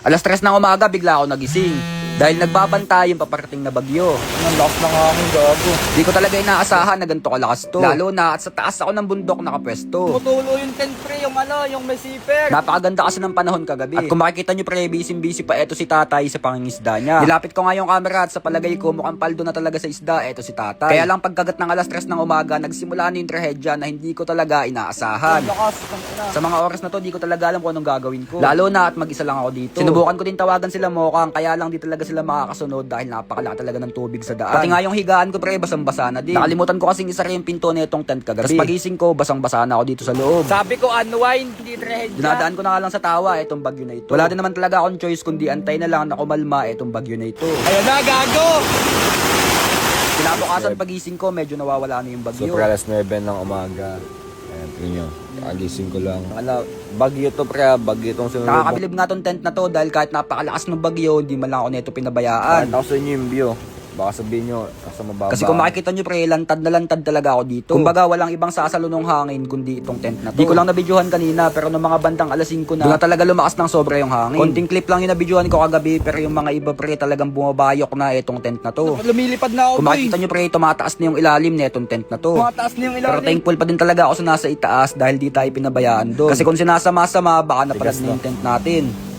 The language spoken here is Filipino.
Alas 3 ng umaga, bigla ako nagising. Dahil nagbabantay yung paparating na bagyo. Ang lakas ng hangin, gago. Di ko talaga inaasahan na ganito kalakas to. Lalo na at sa taas ako ng bundok nakapwesto. Tutulo yung tent pre, yung may zipper. Napakaganda kasi ng panahon kagabi. At kung makikita nyo pre, busy pa eto si tatay sa pangingisda niya. Nilapit ko nga yung camera at sa palagay ko mukhang paldo na talaga sa isda, eto si tatay. Kaya lang pagkagat ng alas 3 ng umaga, nagsimula na yung trahedya na hindi ko talaga inaasahan. Lakas, Sa mga oras na to, di ko talaga alam kung anong gagawin ko. Lalo na at mag-isa lang ako dito. Sinubukan ko din tawagan sila Mokang, kaya lang di talaga sila makakasunod dahil napakalaki talaga ng tubig sa daan. Pati nga yung higaan ko pre, basang-basa na din. Nakalimutan ko kasing isara yung pinto nitong tent kagabi. Tapos pagising ko, basang-basa na ako dito sa loob. Sabi ko unwind, hindi trahedya. Dinadaan ko na nga lang sa tawa itong bagyo na ito. Wala din naman talaga akong choice kundi antay na lang na kumalma itong bagyo na ito. Ayun na, gago. Kinabukasan pagising ko, medyo nawawala na yung bagyo. So, alas 9 ng umaga. Ayan, tingnan nyo. Kagising ko lang. Bagyo to pre, bagyo tong sunod. Nakakabilib nga tong tent na to dahil kahit napakalakas ng bagyo, hindi man lang ako neto pinabayaan. Ako sa inyo yung view. Baka sabihin nyo, nasa mababa. Kasi kung makikita nyo pre, lantad na lantad talaga ako dito. Kumbaga walang ibang sasalo ng hangin kundi itong tent na to. Di ko lang nabidyohan kanina pero nung mga bandang alas 5 na, doon na talaga lumakas ng sobra yung hangin. Konting clip lang yung nabidyohan ko kagabi pero yung mga iba pre talagang bumabayok na itong tent na to. Lumilipad na ako, Kung makikita nyo pre, tumataas na yung ilalim na itong tent na to. Tumataas na yung Pero ilalim. thankful pa din talaga ako sa nasa itaas dahil di tayo pinabayaan doon. Kasi kung sinasama-sama, baka napalag na yung tent natin.